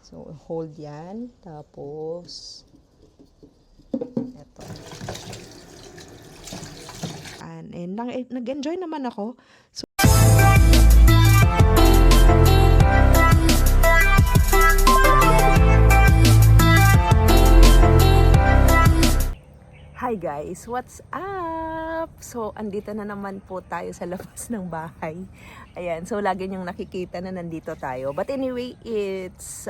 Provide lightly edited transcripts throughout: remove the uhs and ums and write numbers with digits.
So, hold yan. Tapos, ito. And nag-enjoy naman ako. So, hi guys, what's up? So, andito na naman po tayo sa labas ng bahay. Ayan, so lagi niyong nakikita na nandito tayo. But anyway, it's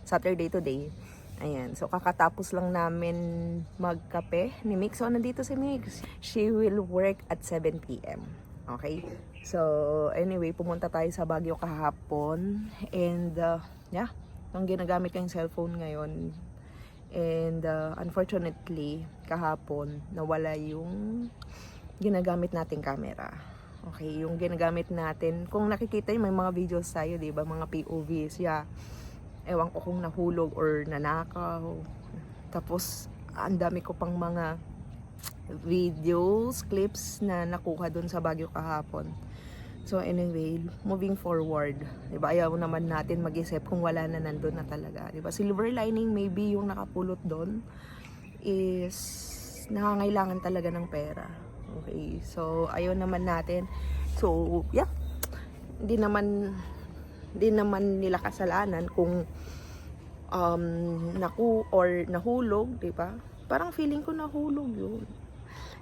Saturday today. Ayan, so kakatapos lang namin magkape ni Mix. So, nandito si Mix. She will work at 7 p.m. Okay? So, anyway, pumunta tayo sa Baguio kahapon. And, yeah, ang ginagamit ko yung cellphone ngayon. And unfortunately, kahapon, nawala yung ginagamit nating camera. Okay, yung ginagamit natin, kung nakikita yung may mga videos tayo, di ba, mga POVs, yeah. Ewan ko kung nahulog or nanakaw. Tapos, ang dami ko pang mga videos, clips na nakuha dun sa Baguio kahapon. So anyway, moving forward, diba, ayaw naman natin mag-isip kung wala na nandun na talaga. Diba, silver lining maybe yung nakapulot doon is nangangailangan talaga ng pera. Okay, so ayaw naman natin. So yeah, hindi naman nila kasalanan kung nahulog, diba? Parang feeling ko nahulog yun.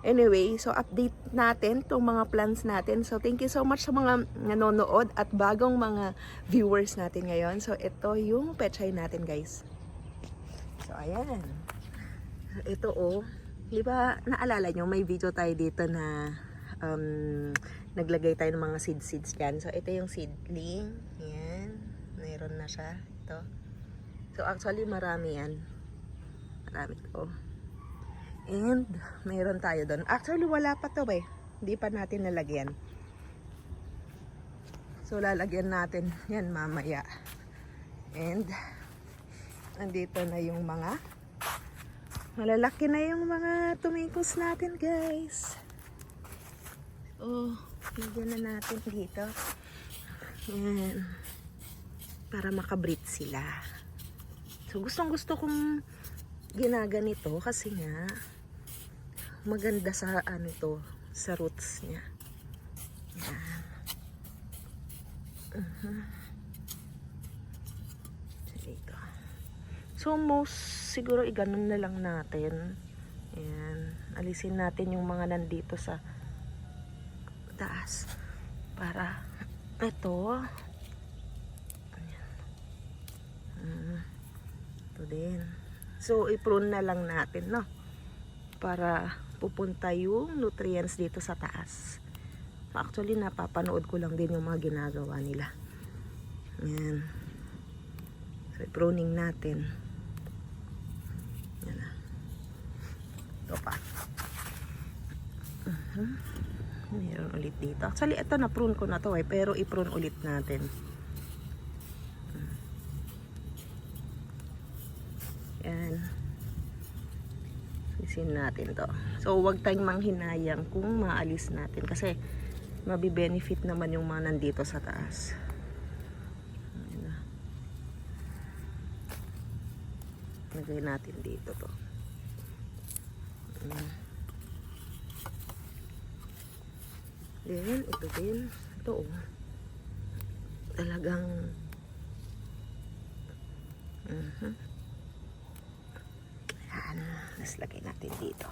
Anyway, so update natin itong mga plans natin. So thank you so much sa mga nanonood at bagong mga viewers natin ngayon. So ito yung pechay natin, guys. So ayan. Ito di ba naalala nyo, may video tayo dito na naglagay tayo ng mga seeds dyan. So ito yung seedling. Ayan. Mayroon na siya. Ito. So actually marami yan. Marami ko. And mayroon tayo doon. Actually wala pa to hindi pa natin nalagyan. So lalagyan natin yan mamaya. And andito na yung mga malalaki na yung mga tomatoes natin, guys. Lagyan na natin dito. Yan. Para makabreed sila. So gustong gusto kong ginaganito kasi nga maganda sa sa roots niya. Yan. Dito. So most siguro iganon na lang natin. Ayan. Alisin natin yung mga nandito sa taas para ito. Ayan. Ito din. So i-prune na lang natin, no? Para pupunta yung nutrients dito sa taas. Actually, napapanood ko lang din yung mga ginagawa nila. Ayan. So, pruning natin. Ayan na. Ito pa. Mayroon ulit dito. Actually, ito na-prune ko na to pero i-prune ulit natin. Ayan. Isin natin to. So, huwag tayong manghinayang kung maalis natin. Kasi, mabibenefit naman yung mga nandito sa taas. Lagay natin dito to. Then, ito din. Ito talagang Let's lagay natin dito.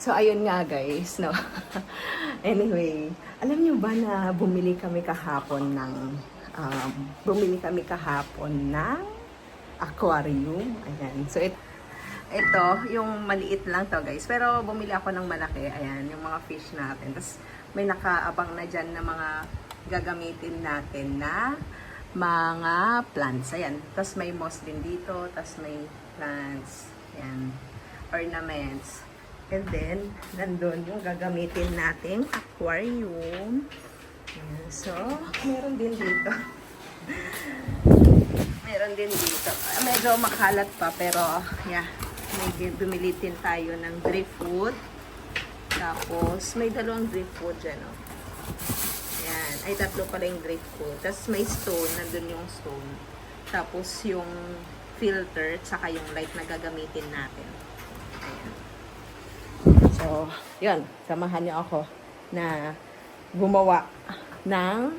So, ayun nga guys, no? Anyway, alam nyo ba na bumili kami kahapon ng aquarium? Ayan. So, ito, yung maliit lang to guys. Pero bumili ako ng malaki. Ayan, yung mga fish natin. Tapos, may nakaabang na dyan na mga gagamitin natin na mga plants. Ayan. Tapos may moss din dito. Tapos may plants. Ayan. Ornaments. And then, nandun yung gagamitin nating aquarium. Ayan. So, meron din dito. Meron din dito. Medyo makalat pa, pero, yeah. May bumili din tayo ng driftwood. Tapos, may dalawang driftwood dyan, oh. Ayan. Ay, tatlo pala yung driftwood. Tapos, may stone. Nandun yung stone. Tapos, yung filter, saka yung light na gagamitin natin. Ayan. So, yun. Samahan niyo ako na gumawa ng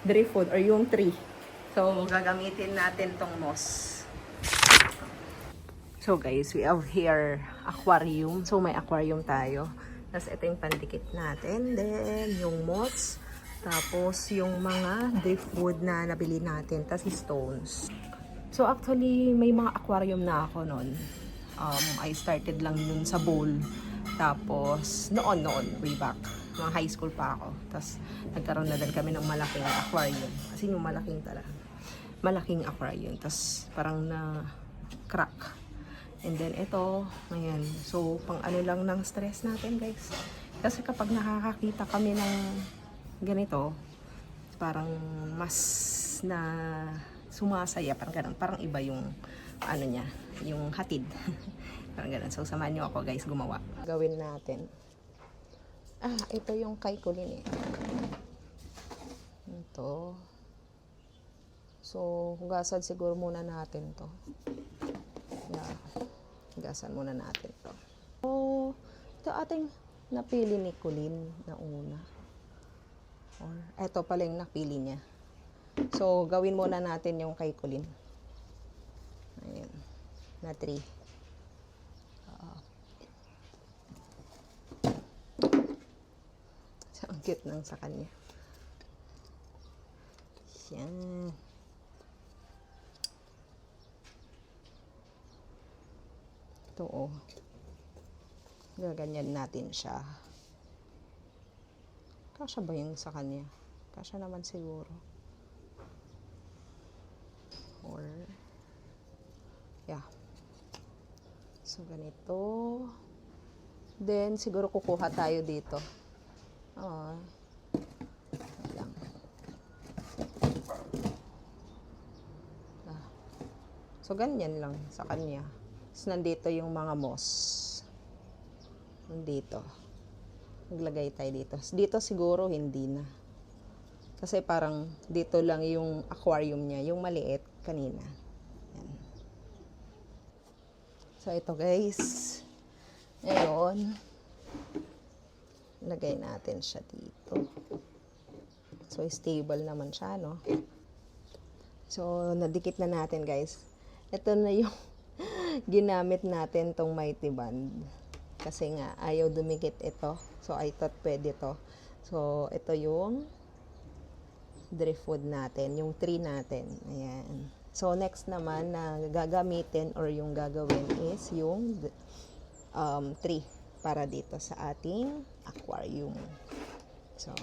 driftwood or yung tree. So, gagamitin natin tong moss. So, guys, we have here aquarium. So, may aquarium tayo. Tapos, ito yung pandikit natin. Then, yung moss. Tapos, yung mga driftwood na nabili natin. Tapos, stones. So, actually, may mga aquarium na ako noon. I started lang nun sa bowl. Tapos, noon, way back. Mga high school pa ako. Tapos, nagkaroon na din kami ng malaking aquarium. Kasi yung malaking aquarium. Tapos, parang na crack. And then, ito, ayan. So, pang ano lang ng stress natin, guys. Kasi kapag nakakakita kami ng ganito, parang mas na sumasaya, parang ganun. Parang iba yung, ano niya, yung hatid. Parang ganun. So, samahan nyo ako, guys, gumawa. Gawin natin. Ito yung kay Colin, eh. Ito. So, hugasan siguro muna natin to. Yeah. Hugasan muna natin to. So, ito ating napili ni Colin na una. Or, ito pala yung napili niya. So, gawin muna natin yung kay Colin. Ayan. Na 3. So, ang cute nang sa kanya. Yan. Ito, oh. Gaganyan natin siya. Kasya ba yung sa kanya? Kasya naman siguro. Or, yeah. So, ganito. Then, siguro kukuha tayo dito. Lang. So, ganyan lang sa kanya. Tapos, nandito yung mga moss. Nandito. Maglagay tayo dito. Dito siguro, hindi na. Kasi parang dito lang yung aquarium niya. Yung maliit kanina. Yan. So, ito guys. Ngayon, lagay natin siya dito. So, stable naman siya, no? So, nadikit na natin, guys. Ito na yung ginamit natin tong mighty band. Kasi nga, ayaw dumikit ito. So, I thought pwede to. So, ito yung driftwood natin. Yung tree natin. Ayan. So, next naman na gagamitin or yung gagawin is yung tree para dito sa ating aquarium. So,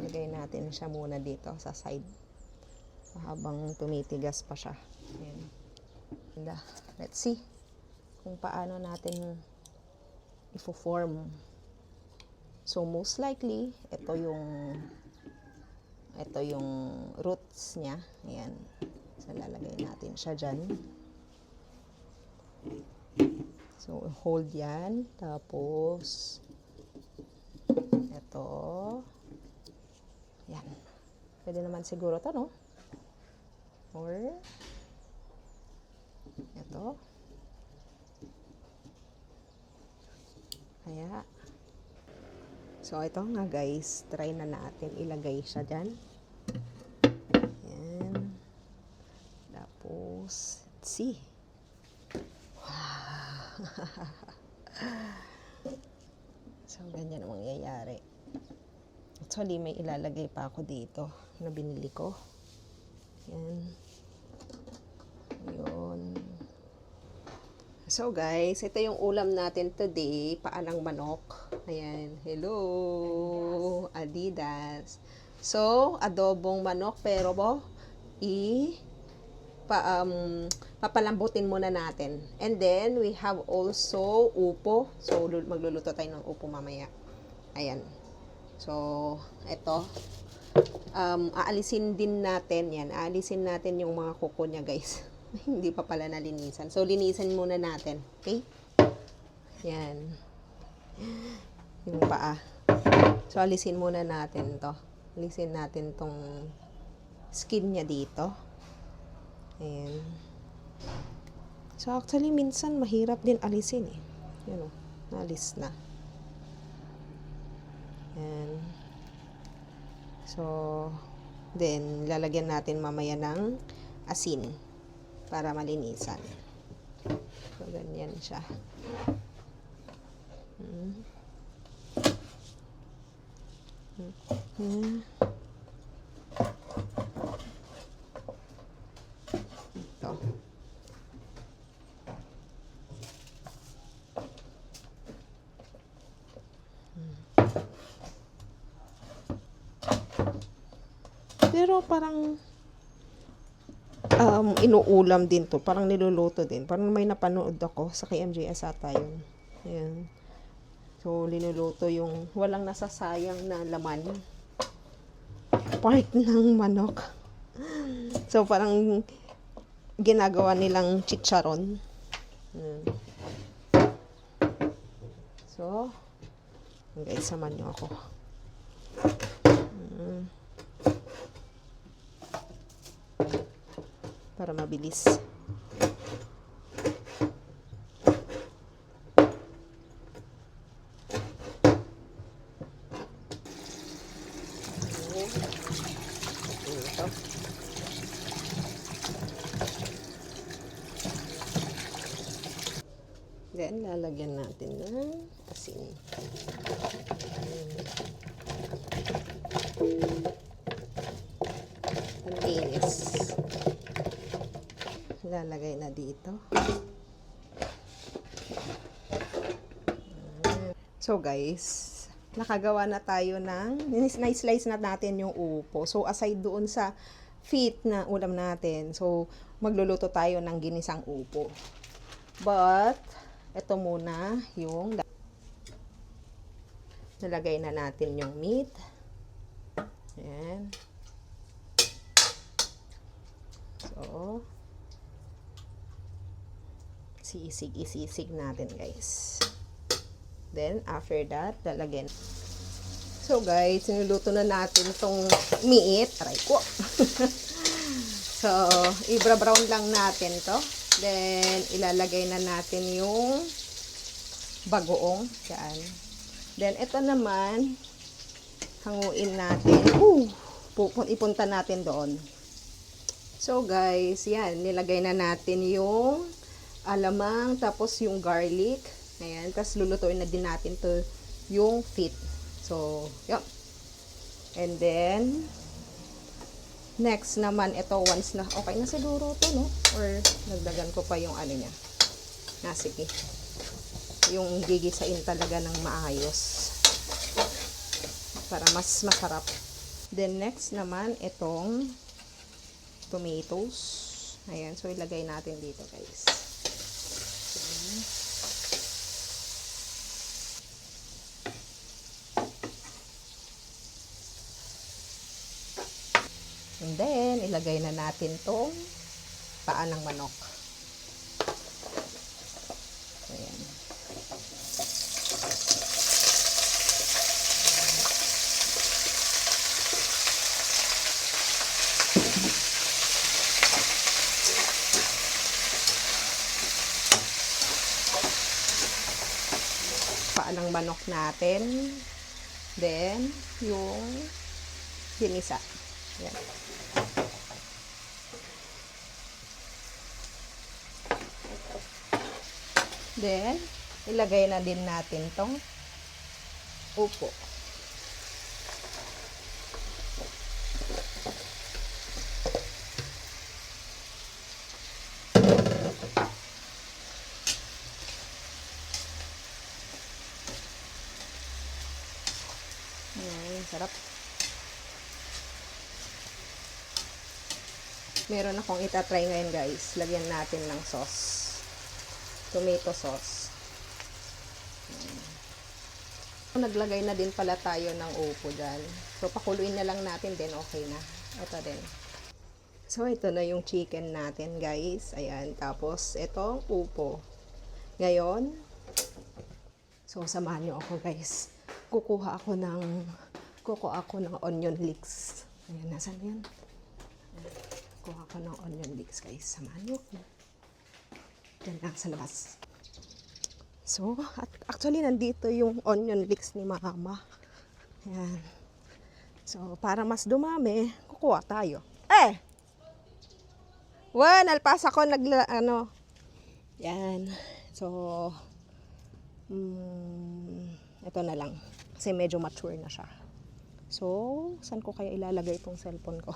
lagay natin siya muna dito sa side. Habang tumitigas pa siya. Ayan. Let's see kung paano natin i-form. So, most likely, ito yung roots niya. Ayan. So, lalagay natin siya dyan. So, hold yan. Tapos, ito. Yan. Pwede naman siguro ito, no? Or, ito. Kaya, so, ito nga guys. Try na natin ilagay siya dyan. Yan. Tapos, let's see. So, ganyan ang mangyayari. Actually, may ilalagay pa ako dito na binili ko. Yan. Yun. So, guys, ito yung ulam natin today. Paanang manok. Ayan. Hello! Adidas. So, adobong manok pero papalambutin muna natin. And then, we have also upo. So, magluluto tayo ng upo mamaya. Ayan. So, ito. Aalisin din natin yan. Aalisin natin yung mga kuko niya, guys. Hindi pa pala nalinisan. So, linisan muna natin. Okay? Yan. Yung paa. So, alisin muna natin to. Alisin natin tong skin niya dito. Ayan. So, actually, minsan mahirap din alisin eh. Yun o. Naalis na. Ayan. So, then, lalagyan natin mamaya ng asin para malinisan. So, ganyan siya. Ito. Pero parang inuulam din to. Parang niluluto din. Parang may napanood ako sa KMJS ata yun. Ayan. So, linuluto yung walang nasasayang na laman. Part ng manok. So, parang ginagawa nilang chicharon. So, guys, samahan nyo ako. Para mabilis. Then, lalagyan natin ng asin. Ang linis. Lalagay na dito. So guys, nakagawa na tayo ng, na-slice na natin yung upo. So aside doon sa feet na ulam natin, so magluluto tayo ng ginisang upo. But, ito muna yung nalagay na natin yung meat. Ayan. So, isisig natin, guys. Then, after that, lalagyan. So, guys, niluluto na natin itong meat. Aray ko. So, ibra-brown lang natin to. Then, ilalagay na natin yung bagoong. Yan. Then, ito naman, hanguin natin. Ipunta natin doon. So, guys, yan. Nilagay na natin yung alamang, tapos yung garlic. Ayan. Tapos, lulutuin na din natin to yung feet. So, yun. And then, next naman, ito, once na, okay na siguro to, no? Or, nagdagan ko pa yung ano niya. Sige. Yung gigisain talaga ng maayos. Para mas masarap. Then, next naman, itong tomatoes. Ayan. So, ilagay natin dito, guys. And then, ilagay na natin tong paa ng manok. Ayan. Paa ng manok natin. Then, yung ginisa. Ayan. Then, ilagay na din natin tong upo. Ayan, sarap. Meron akong itatry ngayon guys. Lagyan natin ng sauce. Tomato sauce. Naglagay na din pala tayo ng upo dyan. So, pakuluin na lang natin din. Okay na. Ito din. So, ito na yung chicken natin guys. Ayan. Tapos, itong upo. Ngayon, so, samahan nyo ako guys. Kukuha ako ng onion leeks. Ayan, nasan yan? Kuha ko ng onion leeks guys. Samahan nyo ako. Diyan lang sa labas. So, actually nandito yung onion leeks ni Mama. Ayan. So, para mas dumami, kukuha tayo. Alpasa ko Yan. So, ito na lang. Kasi medyo mature na siya. So, saan ko kaya ilalagay itong cellphone ko?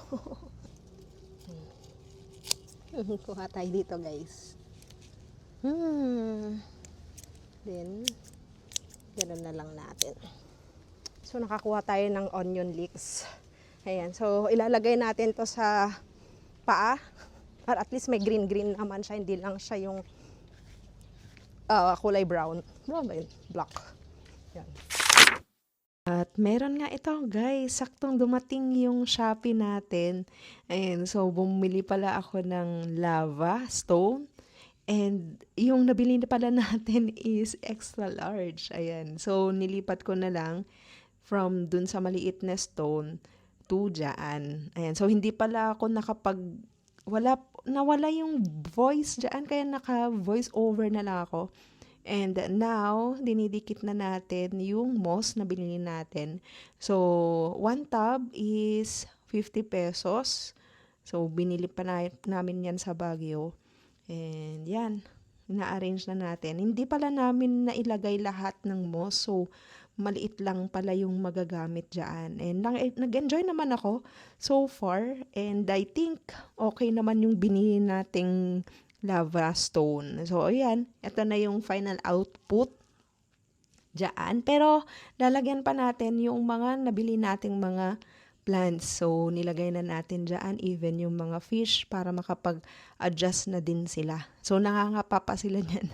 Kuha tayo dito, guys. Then, ganoon na lang natin. So, nakakuha tayo ng onion leeks. Ayan. So, ilalagay natin to sa paa. Para at least may green-green naman siya. Hindi lang siya yung kulay brown. Brown ba yun? Black. Yan. At meron nga ito guys, saktong dumating yung Shopee natin. Ayan, so bumili pala ako ng lava stone. And yung nabili na pala natin is extra large. Ayan, so nilipat ko na lang from dun sa maliit na stone to dyan. Ayan, so hindi pala ako nawala yung voice dyan, kaya naka-voice over na lang ako. And now, dinidikit na natin yung moss na binili natin. So, 1 tub is 50 pesos. So, binili pa namin yan sa Baguio. And yan, na-arrange na natin. Hindi pala namin nailagay lahat ng moss. So, maliit lang pala yung magagamit dyan. And nag-enjoy naman ako so far. And I think okay naman yung binili nating lava stone. So, ayan. Ito na yung final output dyan. Pero, lalagyan pa natin yung mga nabili nating mga plants. So, nilagay na natin dyan even yung mga fish para makapag-adjust na din sila. So, nangangapa pa sila dyan.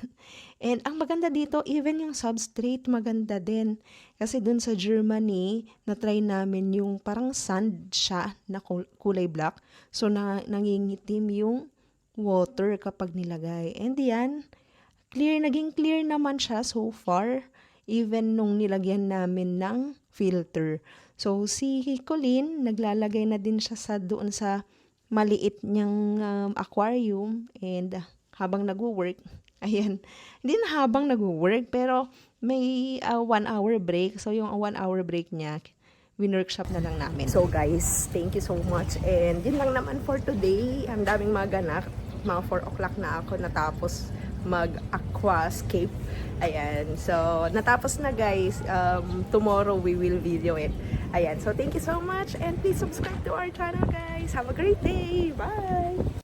And, ang maganda dito, even yung substrate maganda din. Kasi dun sa Germany, na-try namin yung parang sand siya na kulay black. So, nangingitim yung water kapag nilagay. And yan, naging clear naman siya so far. Even nung nilagyan namin ng filter. So, si Colleen, naglalagay na din siya doon sa maliit niyang aquarium. And habang nag-work, ayan, hindi na habang nag-work, pero may 1 hour break. So, yung 1 hour break niya, win-workshop na lang namin. So guys, thank you so much. And yun lang naman for today. Ang daming mga ganap. Mga 4 o'clock na ako natapos mag-aquascape. Ayan. So, natapos na guys. Tomorrow we will video it. Ayan. So, thank you so much. And please subscribe to our channel guys. Have a great day. Bye!